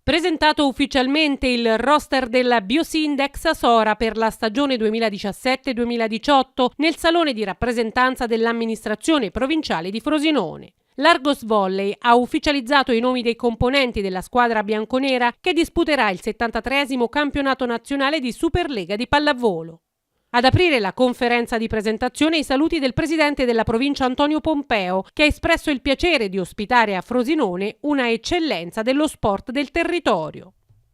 Presentato ufficialmente il roster della Biosindex Sora per la stagione 2017-2018 nel salone di rappresentanza dell'amministrazione provinciale di Frosinone. L'Argos Volley ha ufficializzato i nomi dei componenti della squadra bianconera che disputerà il 73esimo campionato nazionale di Superlega di pallavolo. Ad aprire la conferenza di presentazione i saluti del presidente della provincia Antonio Pompeo, che ha espresso il piacere di ospitare a Frosinone una eccellenza dello sport del territorio.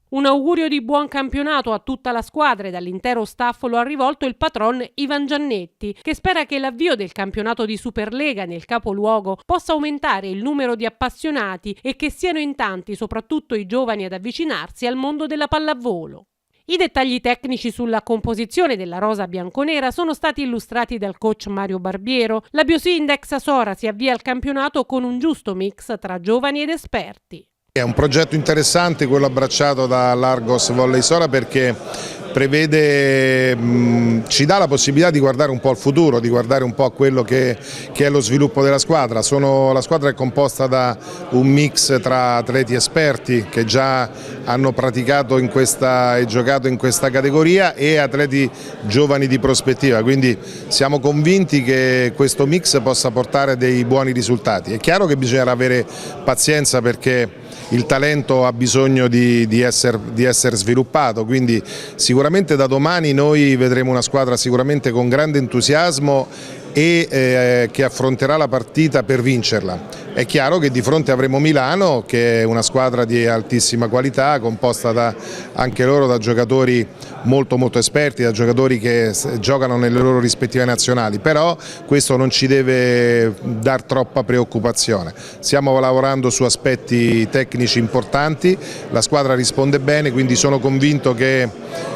Un augurio di buon campionato a tutta la squadra e dall'intero staff lo ha rivolto il patron Ivan Giannetti, che spera che l'avvio del campionato di Superlega nel capoluogo possa aumentare il numero di appassionati e che siano in tanti, soprattutto i giovani, ad avvicinarsi al mondo della pallavolo. I dettagli tecnici sulla composizione della rosa bianconera sono stati illustrati dal coach Mario Barbiero. La Biosindex Sora si avvia al campionato con un giusto mix tra giovani ed esperti. È un progetto interessante quello abbracciato dall'Argos Volley Sora perché prevede, ci dà la possibilità di guardare un po' al futuro, di guardare un po' a quello che è lo sviluppo della squadra. La squadra è composta da un mix tra atleti esperti che già hanno praticato e giocato in questa categoria e atleti giovani di prospettiva, quindi siamo convinti che questo mix possa portare dei buoni risultati. È chiaro che bisognerà avere pazienza perché il talento ha bisogno di essere sviluppato, quindi sicuramente da domani noi vedremo una squadra sicuramente con grande entusiasmo e che affronterà la partita per vincerla. È chiaro che di fronte avremo Milano, che è una squadra di altissima qualità, composta anche loro da giocatori molto esperti, da giocatori che giocano nelle loro rispettive nazionali, però questo non ci deve dar troppa preoccupazione. Stiamo lavorando su aspetti tecnici importanti, la squadra risponde bene, quindi sono convinto che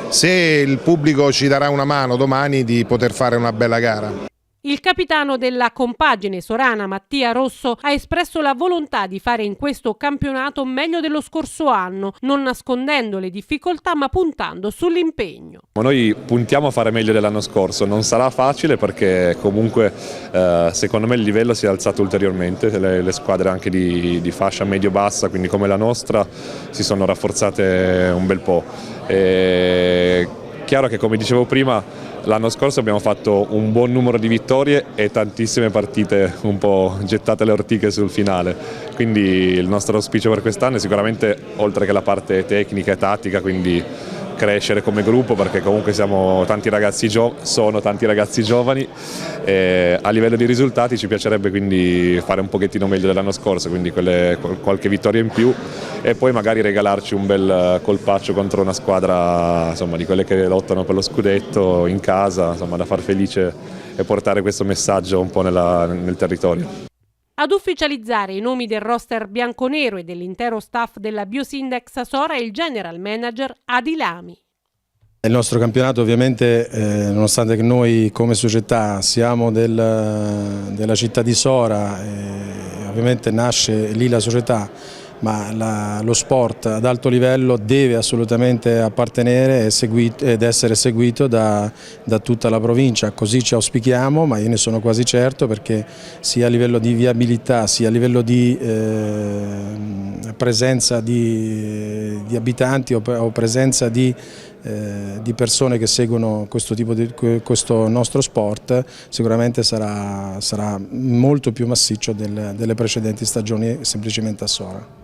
se il pubblico ci darà una mano domani di poter fare una bella gara. Il capitano della compagine sorana Mattia Rosso ha espresso la volontà di fare in questo campionato meglio dello scorso anno, non nascondendo le difficoltà ma puntando sull'impegno. Noi puntiamo a fare meglio dell'anno scorso, non sarà facile perché comunque secondo me il livello si è alzato ulteriormente, le squadre anche di fascia medio-bassa, quindi come la nostra, si sono rafforzate un bel po'. Chiaro che come dicevo prima l'anno scorso abbiamo fatto un buon numero di vittorie e tantissime partite un po' gettate le ortiche sul finale, quindi il nostro auspicio per quest'anno è sicuramente, oltre che la parte tecnica e tattica, quindi crescere come gruppo perché comunque sono tanti ragazzi giovani e a livello di risultati ci piacerebbe quindi fare un pochettino meglio dell'anno scorso, quindi qualche vittoria in più e poi magari regalarci un bel colpaccio contro una squadra insomma, di quelle che lottano per lo scudetto in casa, insomma, da far felice e portare questo messaggio un po' nel territorio. Ad ufficializzare i nomi del roster bianconero e dell'intero staff della Biosindex Sora è il general manager Adi Lami. Il nostro campionato ovviamente, nonostante che noi come società siamo della città di Sora, ovviamente nasce lì la società, ma lo sport ad alto livello deve assolutamente appartenere ed essere seguito da tutta la provincia, così ci auspichiamo, ma io ne sono quasi certo perché sia a livello di viabilità sia a livello di presenza di abitanti o presenza di persone che seguono questo nostro sport sicuramente sarà molto più massiccio delle precedenti stagioni semplicemente a Sora.